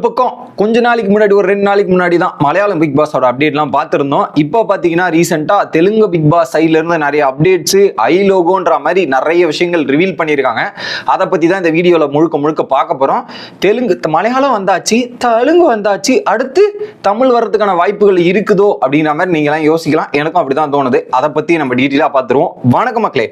பக்கம் கொஞ்ச நாளைக்கு முன்னாடி ஒரு 2 நாளைக்கு முன்னாடி தான் மலையாளம் பிக் பாஸோட அப்டேட்லாம் பார்த்துருந்தோம். இப்போ பார்த்தீங்கன்னா ரீசெண்டாக தெலுங்கு பிக் பாஸ் சைட்ல இருந்து நிறைய அப்டேட்ஸ் ஐ லோகோன்ற மாதிரி நிறைய விஷயங்கள் ரிவீல் பண்ணியிருக்காங்க. அதை பற்றி தான் இந்த வீடியோவில் முழுக்க முழுக்க பார்க்க போகிறோம். மலையாளம் வந்தாச்சு, தெலுங்கு வந்தாச்சு, அடுத்து தமிழ் வர்றதுக்கான வாய்ப்புகள் இருக்குதோ அப்படின்ற மாதிரி நீங்களாம் யோசிக்கலாம். எனக்கும் அப்படி தான் தோணுது. அதை பற்றி நம்ம டீட்டெயிலாக பார்த்துருவோம். வணக்கம் மக்களே,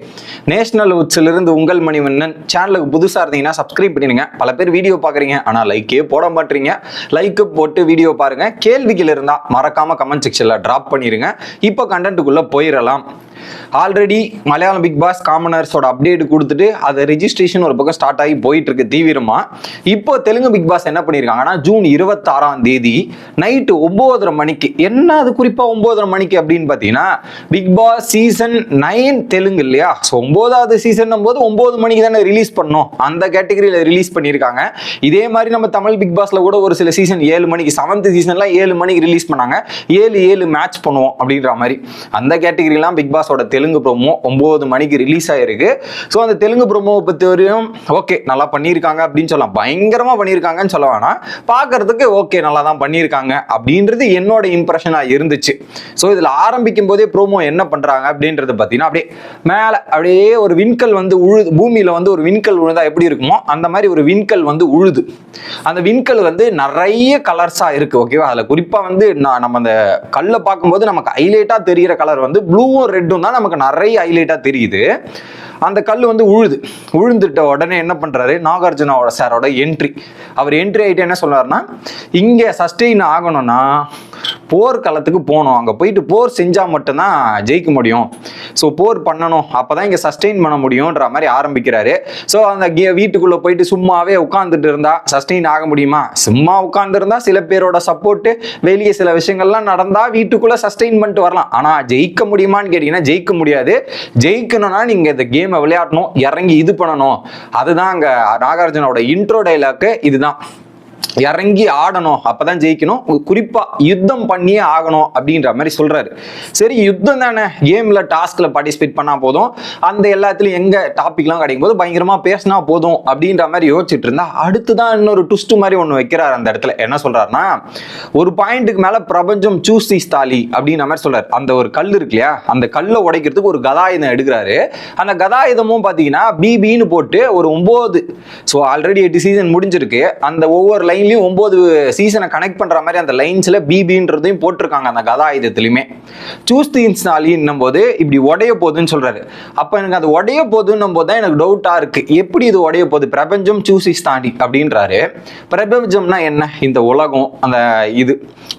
நேஷனல் உட்ஸிலிருந்து உங்கள் மணிவண்ணன். சேனலுக்கு புதுசாக இருந்தீங்கன்னா சப்ஸ்கிரைப் பண்ணிடுங்க. பல பேர் வீடியோ பார்க்குறீங்க, ஆனால் லைக்கே போட மாட்டீங்க. லைக் போட்டு வீடியோ பாருங்க. கேள்விகள் இருந்தா மறக்காம கமெண்ட் செக்ஷன்ல டிராப் பண்ணிருங்க. இப்போ கண்டென்ட்டுக்குள்ள போயிடலாம். ஆல்ரெடி மலையாளம் பிக் பாஸ் காமனர்ஸோட அப்டேட் கொடுத்துட்டு அது ரெஜிஸ்ட்ரேஷன் ஒரு பக்கம் ஸ்டார்ட் ஆகி போயிட்டு இருக்கு தீவிரமா. இப்போ தெலுங்கு பிக் பாஸ் என்ன பண்ணியிருக்காங்கன்னா ஜூன் 26 நைட்டு 9:30 மணிக்கு, என்ன அது குறிப்பா 9:30 மணிக்கு அப்படின்னு பார்த்தீங்கன்னா பிக் பாஸ் சீசன் 9 தெலுங்கு இல்லையா, ஸோ 9வது சீசன் போது 9 மணிக்கு தானே ரிலீஸ் பண்ணோம், அந்த கேட்டகரியில் ரிலீஸ் பண்ணியிருக்காங்க. இதே மாதிரி நம்ம தமிழ் பிக் பாஸ்ல கூட ஒரு சில சீசன் 7 மணிக்கு, 7th சீசன்லாம் 7 மணிக்கு ரிலீஸ் பண்ணாங்க. 7 மேட்ச் பண்ணுவோம் அப்படின்ற மாதிரி அந்த கேட்டகரிலாம் பிக் பாஸோட தெலுங்கு ப்ரோமோ 9 மணிக்கு ரிலீஸ் ஆயிருக்கு. ஸோ அந்த தெலுங்கு ப்ரோமோவை பற்றி வரையும் ஓகே நல்லா பண்ணியிருக்காங்க அப்படின்னு சொல்லலாம். பயங்கரமா பண்ணியிருக்காங்கன்னு சொல்ல வேணாம், பார்க்கறதுக்கு ஓகே நல்லா தான் பண்ணியிருக்காங்க அப்படின்றது என்னோட இம்ப்ரெஷனாக இருந்துச்சு. ஸோ இதில் ஆரம்பிக்கும் போதே ப்ரோமோ என்ன பண்றாங்க அப்படின்றது பார்த்தீங்கன்னா அப்படியே மேலே அப்படியே ஒரு விண்கல் வந்து உழுது, பூமியில வந்து ஒரு விண்கல் உழுதா எப்படி இருக்குமோ அந்த மாதிரி ஒரு விண்கல் வந்து உழுது. அந்த விண்கல் வந்து நிறைய கலர்ஸா இருக்கு. ஓகேவா, அதில் குறிப்பா வந்து நம்ம அந்த கல்லை பார்க்கும்போது நமக்கு ஹைலைட்டா தெரிகிற கலர் வந்து ப்ளூவும் ரெட்டும் தான் நமக்கு நிறைய ஹைலைட்டா தெரியுது. அந்த கல் வந்து உழுந்துட்ட உடனே என்ன பண்றாரு, நாகார்ஜுனாவோட சாரோட என்ட்ரி. அவர் என்ட்ரி ஆகிட்டு என்ன சொல்றாருன்னா, இங்க சஸ்டெயின் ஆகணும்னா போர்க்களத்துக்கு போகணும், அங்கே போயிட்டு போர் செஞ்சால் மட்டும்தான் ஜெயிக்க முடியும். ஸோ போர் பண்ணணும், அப்போதான் இங்கே சஸ்டெயின் பண்ண முடியும்ன்ற மாதிரி ஆரம்பிக்கிறாரு. ஸோ அந்த வீட்டுக்குள்ளே போயிட்டு சும்மாவே உட்காந்துட்டு இருந்தா சஸ்டெயின் ஆக முடியுமா? சும்மா உட்காந்துருந்தா சில பேரோட சப்போர்ட்டு, வெளியே சில விஷயங்கள்லாம் நடந்தா வீட்டுக்குள்ளே சஸ்டெயின் பண்ணிட்டு வரலாம். ஆனால் ஜெயிக்க முடியுமான்னு கேட்டிங்கன்னா ஜெயிக்க முடியாது. ஜெயிக்கணும்னா நீங்கள் இந்த கேமை விளையாடணும், இறங்கி இது பண்ணணும். அதுதான் அங்கே நாகார்ஜுனோட இன்ட்ரோ டைலாக்கு இதுதான், இறங்கி ஆடணும், அப்பதான் ஜெயிக்கணும், குறிப்பா யுத்தம் பண்ணியே ஆகணும் அப்படின்ற மாதிரி சொல்றாரு. சரி, யுத்தம் தானே, கேம்ல டாஸ்க்ல பார்ட்டிசிபேட் பண்ணா போதும், அந்த எல்லாத்துலயும் எங்க டாபிக்லாம் கிடைக்கும் போது பயங்கரமா பேசினா போதும் அப்படின்ற மாதிரி யோசிச்சுட்டு இருந்தா அடுத்துதான் இன்னொரு ட்விஸ்ட் மாதிரி ஒண்ணு வைக்கிறாரு. அந்த இடத்துல என்ன சொல்றாருன்னா, ஒரு பாயிண்ட்டுக்கு மேல பிரபஞ்சம் சூஸ் தி ஸ்டாலி அப்படின்ற மாதிரி சொல்றாரு. அந்த ஒரு கல் இருக்கு இல்லையா, அந்த கல்லை உடைக்கிறதுக்கு ஒரு கதாயுதம் எடுக்கிறாரு. அந்த கதாயுதமும் பாத்தீங்கன்னா பிபின்னு போட்டு ஒரு 9, ஸோ ஆல்ரெடி 8 சீசன் முடிஞ்சிருக்கு. அந்த ஒவ்வொரு லைன் 9 சீசனை கனெக்ட் பண்ற மாதிரி அந்த லைன்ஸ்ல பிபின்றதையும் போட்டிருக்காங்க. அந்த கதாயுதத்திலுமே சூஸ் தி ஸ்டாலின்னும் போது இப்படி உடைய போகுதுன்னு சொல்றாரு. அப்ப எனக்கு அது உடைய போகுதுன்னும் போது தான் எனக்கு டவுட்டா இருக்கு, எப்படி இது உடைய போகுது, பிரபஞ்சம் சூஸ் தி ஸ்டாலி அப்படின்றாரு. பிரபஞ்சம்னா என்ன, இந்த உலகம், அந்த இது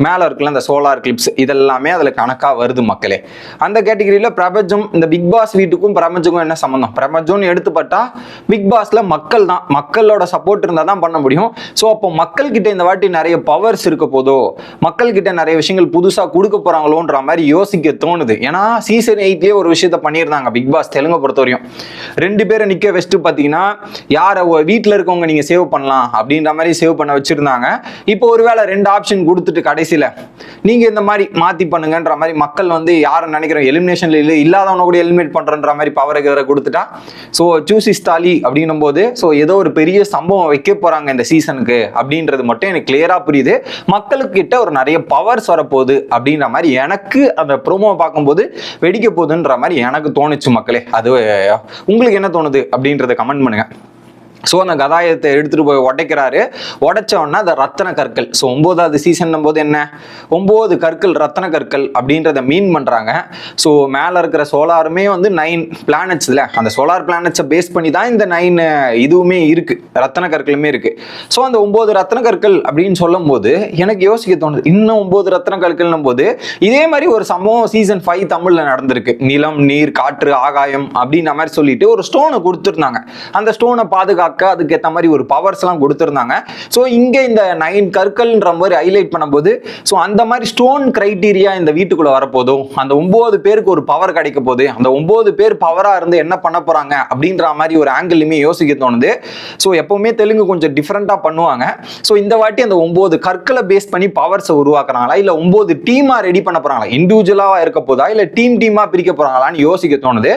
மேல இருக்குல்ல அந்த சோலார் கிளிப்ஸ், இதெல்லாமே அதுல கணக்கா வருது மக்களே. அந்த கேட்டகரியில பிரபஞ்சம், இந்த பிக் பாஸ் வீட்டுக்கும் பிரபஞ்சமும் என்ன சம்பந்தம்? பிரபஞ்சம்னு எடுத்துப்பட்டா பிக் பாஸ்ல மக்கள் தான், மக்களோட சப்போர்ட் இருந்தா தான் பண்ண முடியும். ஸோ அப்போ மக்கள் கிட்ட இந்த வாட்டி நிறைய பவர்ஸ் இருக்க போதோ, மக்கள் கிட்ட நிறைய விஷயங்கள் புதுசா கொடுக்க போறாங்களோன்ற மாதிரி யோசிக்க தோணுது. ஏன்னா சீசன் 8 ஒரு விஷயத்த பண்ணியிருந்தாங்க பிக் பாஸ் தெலுங்கு பொறுத்த வரையும். 2 பேரை நிக்க வச்சுட்டு பாத்தீங்கன்னா யார வீட்டுல இருக்கவங்க நீங்க சேவ் பண்ணலாம் அப்படின்ற மாதிரி சேவ் பண்ண வச்சிருந்தாங்க. இப்போ ஒருவேளை 2 ஆப்ஷன் கொடுத்துட்டு கடைசியில நீங்க இந்த மாதிரி மாத்தி பண்ணுங்கன்ற மாதிரி மக்கள் வந்து யாரை நினைக்கிறோம் எலிமினேஷன்ல இல்லாதவன கூட எலிமினேட் பண்றன்ற மாதிரி பவரை கொடுத்துட்டா, ஸோ சூஸ் இஸ் தாலி அப்படின்னும் போது ஸோ ஏதோ ஒரு பெரிய சம்பவம் வைக்க போறாங்க இந்த சீசனுக்கு அப்படின்றது மட்டும் எனக்கு கிளியரா புரியுது. மக்களுக்கு கிட்ட ஒரு நிறைய பவர்ஸ் வரப்போகுது அப்படின்ற மாதிரி எனக்கு அந்த ப்ரோமோ பார்க்கும்போது வெடிக்க போகுதுன்ற மாதிரி எனக்கு தோணுச்சு மக்களே. அது உங்களுக்கு என்ன தோணுது அப்படின்றத கமெண்ட் பண்ணுங்க. ஸோ அந்த கதாயத்தை எடுத்துட்டு போய் உடைக்கிறாரு. உடைச்ச உடனே அந்த ரத்தன கற்கள், ஸோ 9வது சீசன் போது என்ன 9 கற்கள் ரத்தன கற்கள் அப்படின்றத மீன் பண்றாங்க. ஸோ மேல இருக்கிற சோலாருமே வந்து 9 பிளானட்ஸ் இல்லை, அந்த சோலார் பிளானட்ஸை பேஸ் பண்ணி தான் இந்த 9 இதுவுமே இருக்கு, ரத்தன கற்களுமே இருக்கு. ஸோ அந்த 9 ரத்தன கற்கள் அப்படின்னு சொல்லும் போது எனக்கு யோசிக்க தோணுது, இன்னும் 9 ரத்தன கற்கள்னும் போது இதே மாதிரி ஒரு சம்பவம் சீசன் 5 தமிழ்ல நடந்திருக்கு. நிலம், நீர், காற்று, ஆகாயம் அப்படின்ற மாதிரி சொல்லிட்டு ஒரு ஸ்டோனை கொடுத்துருந்தாங்க. அந்த ஸ்டோனை பாதுகாக்க அதுக்கு ஏற்ற மாதிரி ஒரு பவர்ஸ் எல்லாம் கொடுத்துருந்தாங்க. ஸோ இங்க இந்த 9 கற்கள்ன்ற மாதிரி ஹைலைட் பண்ணும்போது ஸோ அந்த மாதிரி ஸ்டோன் கிரைட்டீரியா இந்த வீட்டுக்குள்ள வரப்போதும், அந்த 9 பேருக்கு ஒரு பவர் கிடைக்க போகுது, அந்த 9 பேர் பவரா இருந்து என்ன பண்ண போறாங்க அப்படின்ற மாதிரி ஒரு ஆங்கிளுமே யோசிக்க தோணுது. ஸோ எப்பவுமே தெலுங்கு கொஞ்சம் டிஃப்ரெண்டா பண்ணுவாங்க. ஸோ இந்த வாட்டி அந்த 9 கற்களை பேஸ் பண்ணி பவர்ஸை உருவாக்குறாங்களா, இல்ல 9 டீமா ரெடி பண்ண போறாங்களா, இண்டிவிஜுவலா இருக்க போதா இல்ல டீமா பிரிக்க போறாங்களான்னு யோசிக்க தோணுது.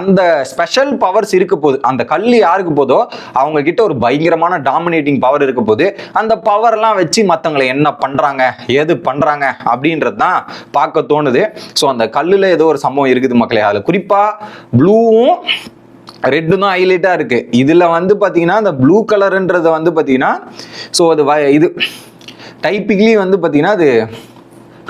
அந்த ஸ்பெஷல் பவர்ஸ் இருக்க போது, அந்த கல் யாருக்கு போதோ அவங்க கிட்ட ஒரு பயங்கரமான டாமினேட்டிங் பவர் இருக்க போது அந்த பவர்லாம் வச்சு மற்றவங்களை என்ன பண்றாங்க ஏது பண்றாங்க அப்படின்றது தான் பார்க்க தோணுது. ஸோ அந்த கல்லுல ஏதோ ஒரு சம்பவம் இருக்குது மக்களே. அதில் குறிப்பா ப்ளூவும் ரெட்டு தான் ஹைலைட்டாக இருக்கு. இதில் வந்து பார்த்தீங்கன்னா இந்த ப்ளூ கலருன்றது வந்து பார்த்தீங்கன்னா ஸோ அது இது டைப்பிக்லி வந்து பார்த்தீங்கன்னா அது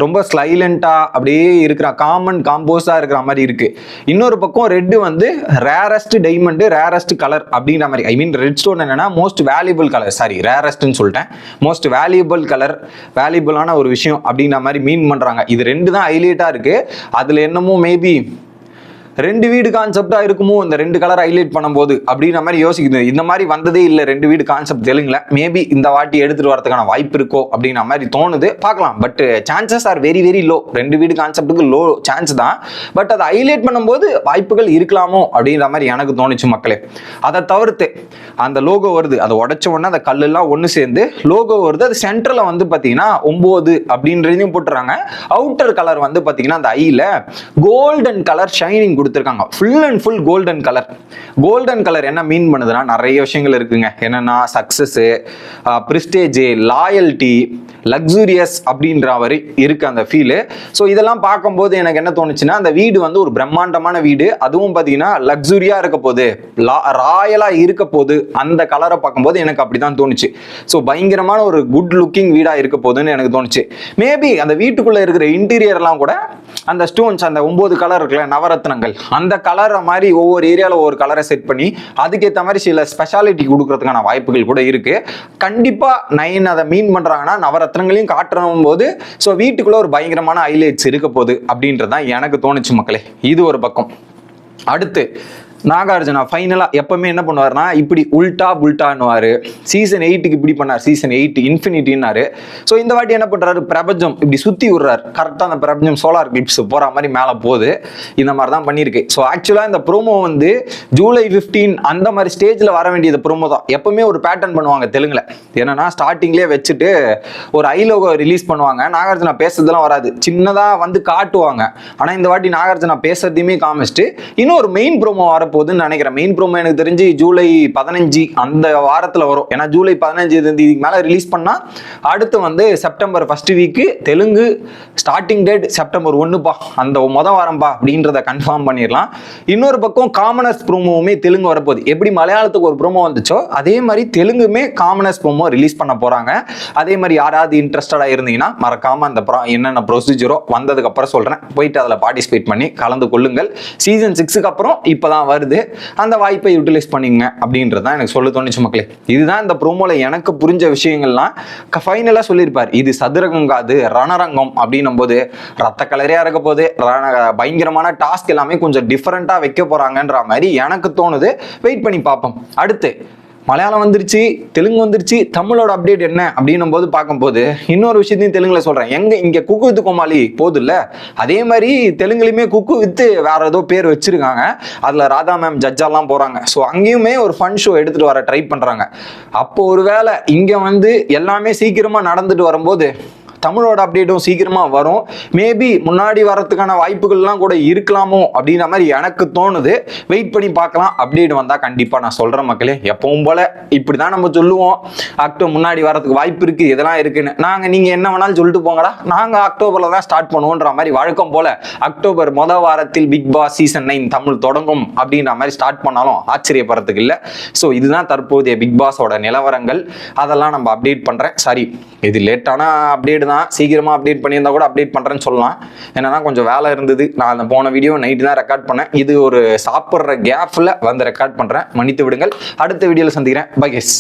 ரொம்ப ஸ்லைலண்ட்டாக அப்படியே இருக்கிற காமன் காம்போஸாக இருக்கிற மாதிரி இருக்கு. இன்னொரு பக்கம் ரெட்டு வந்து ரேரஸ்ட் டைமண்டு ரேரஸ்ட் கலர் அப்படின்ற மாதிரி, ஐ மீன் ரெட் ஸ்டோன் என்னன்னா மோஸ்ட் வேல்யூபிள் கலர், சாரி ரேரஸ்ட்னு சொல்லிட்டேன், மோஸ்ட் வேல்யூபிள் கலர், வேல்யூபிளான ஒரு விஷயம் அப்படின்ற மாதிரி மீன் பண்ணுறாங்க. இது ரெண்டு தான் ஹைலைட்டாக இருக்கு. அதில் என்னமோ மேபி 2 வீடு கான்செப்டா இருக்குமோ இந்த 2 கலர் ஹைலைட் பண்ணும்போது அப்படின்ற மாதிரி யோசிக்குது. இந்த மாதிரி வந்ததே இல்லை 2 வீடு கான்செப்ட் தெலுங்குல. மேபி இந்த வாட்டி எடுத்துட்டு வரதுக்கான வாய்ப்பு இருக்கோ அப்படின்ற மாதிரி தோணுது, பார்க்கலாம். But chances are very very low. 2 வீடு கான்செப்டுக்கு லோ சான்ஸ் தான். பட் அதை ஹைலைட் பண்ணும்போது வாய்ப்புகள் இருக்கலாமோ அப்படின்ற மாதிரி எனக்கு தோணுச்சு மக்களே. அதை தவிர்த்து அந்த லோகோ வருது, அதை உடைச்ச உடனே அந்த கல்லெல்லாம் ஒன்று சேர்ந்து லோகோ வருது. அது சென்டரில் வந்து பார்த்தீங்கன்னா 9 அப்படின்றதையும் போட்டுறாங்க. அவுட்டர் கலர் வந்து பார்த்தீங்கன்னா அந்த ஐல கோல்டன் கலர் ஷைனிங் கொடுத்துருக்காங்க. Full and full golden colour. Golden colour என்ன மீன் பண்ணுதுன்னா நிறைய விஷயங்கள் இருக்குங்க. என்னன்னா சக்சஸ், பிரிஸ்டேஜ், லாயல்ட்டி, லக்ஸூரியஸ் அப்படின்ற மாதிரி இருக்கு அந்த ஃபீலு. ஸோ இதெல்லாம் பார்க்கும்போது எனக்கு என்ன தோணுச்சுன்னா அந்த வீடு வந்து ஒரு பிரம்மாண்டமான வீடு, அதுவும் பார்த்தீங்கன்னா லக்ஸூரியா இருக்க போது, ராயலா இருக்க போது, அந்த கலரை பார்க்கும்போது எனக்கு அப்படிதான் தோணுச்சு. ஸோ பயங்கரமான ஒரு குட் லுக்கிங் வீடா இருக்க போதுன்னு எனக்கு தோணுச்சு. மேபி அந்த வீட்டுக்குள்ள இருக்கிற இன்டீரியர்லாம் கூட அந்த ஸ்டோன்ஸ், அந்த 9 கலர் இருக்குல்ல நவரத்னங்கள், அந்த கலரை மாதிரி ஒவ்வொரு ஏரியாவில் ஒவ்வொரு கலரை செட் பண்ணி அதுக்கேற்ற மாதிரி சில ஸ்பெஷாலிட்டி கொடுக்கறதுக்கான வாய்ப்புகள் கூட இருக்கு. கண்டிப்பா 9 அதை மீன் பண்றாங்கன்னா நவரத்னங்களையும் காட்டுறோம் போது ஸோ வீட்டுக்குள்ள ஒரு பயங்கரமான ஹைலைட்ஸ் இருக்க போகுது அப்படின்றதான் எனக்கு தோணுச்சு மக்களே. இது ஒரு பக்கம். அடுத்து நாகார்ஜுனா ஃபைனலா எப்பவுமே என்ன பண்ணுவார்னா இப்படி உல்டா புல்டான்னுவாரு. சீசன் 8க்கு இப்படி பண்ணார், சீசன் 8 இன்ஃபினிட்டின்னாரு. ஸோ இந்த வாட்டி என்ன பண்றாரு, பிரபஞ்சம் இப்படி சுத்தி விடுறாரு. கரெக்டாக அந்த பிரபஞ்சம் சோலார் கிளிப்ஸ் போற மாதிரி மேலே போகுது. இந்த மாதிரி தான் பண்ணியிருக்கு. ஸோ ஆக்சுவலாக இந்த ப்ரோமோ வந்து ஜூலை 15 அந்த மாதிரி ஸ்டேஜில் வர வேண்டியது ப்ரோமோ தான். எப்பவுமே ஒரு பேட்டர்ன் பண்ணுவாங்க தெலுங்குல. என்னன்னா ஸ்டார்டிங்லேயே வச்சுட்டு ஒரு ஐ லோகோ ரிலீஸ் பண்ணுவாங்க. நாகார்ஜுனா பேசுறதுலாம் வராது, சின்னதாக வந்து காட்டுவாங்க. ஆனால் இந்த வாட்டி நாகார்ஜுனா பேசுறதையுமே காமிச்சிட்டு இன்னும் ஒரு மெயின் ப்ரோமோ வர போகுதுன்னு நினைக்கிறேன். மெயின் ப்ரோமோ எனக்கு தெரிஞ்சு ஜூலை 15 அந்த வாரத்தில் வரும். ஏன்னா ஜூலை 15 இதுக்கு மேலே ரிலீஸ் பண்ணால் அடுத்து வந்து செப்டம்பர் ஃபர்ஸ்ட் வீக்கு தெலுங்கு ஸ்டார்டிங் டேட் செப்டம்பர் 1பா, அந்த வாரம்பா அப்படின்றத கன்ஃபார்ம் பண்ணிடலாம். இன்னொரு பக்கம் காமனஸ் ப்ரோமோவுமே தெலுங்கு வரப்போகுது. எப்படி மலையாளத்துக்கு ஒரு ப்ரோமோ வந்துச்சோ அதே மாதிரி தெலுங்குமே காமனஸ் ப்ரோமோ ரிலீஸ் பண்ண போறாங்க. அதே மாதிரி யாராவது இன்ட்ரெஸ்டடாக இருந்தீங்கன்னா மறக்காம அந்த என்னென்ன ப்ரொசீஜரோ வந்ததுக்கு அப்புறம் சொல்றேன், போயிட்டு அதில் பார்ட்டிசிபேட் பண்ணி கலந்து கொள்ளுங்கள். சீசன் 6க்கு அப்புறம் இப்போதான் வருது, அந்த வாய்ப்பை யூட்டிலைஸ் பண்ணிங்க அப்படின்றது தான் எனக்கு சொல்ல தோணுச்சு மக்களே. இதுதான் இந்த ப்ரோமோல எனக்கு புரிஞ்ச விஷயங்கள்லாம். ஃபைனலா சொல்லியிருப்பார், இது சதுரகங்காது ரணரங்கம் அப்படின்னும் போது ரத்த கலரையா இருக்க போது, பயங்கரமான டாஸ்க் எல்லாமே கொஞ்சம் டிஃபரெண்டா வைக்க போறாங்கன்ற மாதிரி எனக்கு தோணுது. வெயிட் பண்ணி பார்ப்போம். அடுத்து மலையாளம் வந்துருச்சு, தெலுங்கு வந்துருச்சு, தமிழோட அப்டேட் என்ன அப்படின்னும் போது பார்க்கும்போது இன்னொரு விஷயத்தையும் தெலுங்குல சொல்றேன். இங்க குக்கு வித்து கோமாளி போது இல்ல, அதே மாதிரி தெலுங்குலையுமே குக்கு வித்து வேற ஏதோ பேர் வச்சிருக்காங்க. அதுல ராதா மேம் ஜட்ஜெல்லாம் போறாங்க. ஸோ அங்கேயுமே ஒரு ஃபன் ஷோ எடுத்துட்டு வர ட்ரை பண்றாங்க. அப்போ ஒருவேளை இங்க வந்து எல்லாமே சீக்கிரமா நடந்துட்டு வரும்போது தமிழோட அப்டேட்டும் சீக்கிரமா வரும். மேபி முன்னாடி வரதுக்கான வாய்ப்புகள்லாம் கூட இருக்கலாமோ அப்படின்ற மாதிரி எனக்கு தோணுது. வெயிட் பண்ணி பார்க்கலாம். அப்டேட் வந்தா கண்டிப்பா நான் சொல்றேன் மக்களே. எப்பவும் போல இப்படிதான் நம்ம சொல்லுவோம், அக்டோபர் முன்னாடி வரதுக்கு வாய்ப்பு இருக்கு, இதெல்லாம் இருக்குன்னு. நீங்க என்ன வேணாலும் சொல்லிட்டு போங்கடா, நாங்க அக்டோபர்ல தான் ஸ்டார்ட் பண்ணுவோன்ற மாதிரி வழக்கம் போல அக்டோபர் வாரத்தில் பிக் பாஸ் சீசன் 9 தமிழ் தொடங்கும் அப்படின்ற மாதிரி ஸ்டார்ட் பண்ணாலும் ஆச்சரியப்படுறதுக்கு இல்லை. ஸோ இதுதான் தற்போதைய பிக் பாஸோட நிலவரங்கள். அதெல்லாம் நம்ம அப்டேட் பண்றேன். சாரி, இது லேட்டான அப்டேட் தான், சீக்கிரமா அப்டேட் பண்ணியிருந்தா கூட அப்டேட் பண்றேன்னு சொல்லலாம். என்னன்னா கொஞ்சம் வேலை இருந்தது. நான் அந்த போன வீடியோ நைட்டு தான் ரெக்கார்ட் பண்ணேன். இது ஒரு சாப்பிட்ற கேப்ல வந்து ரெக்கார்ட் பண்றேன், மன்னித்து விடுங்கள். அடுத்த வீடியோல சந்திக்கிறேன். Bye guys.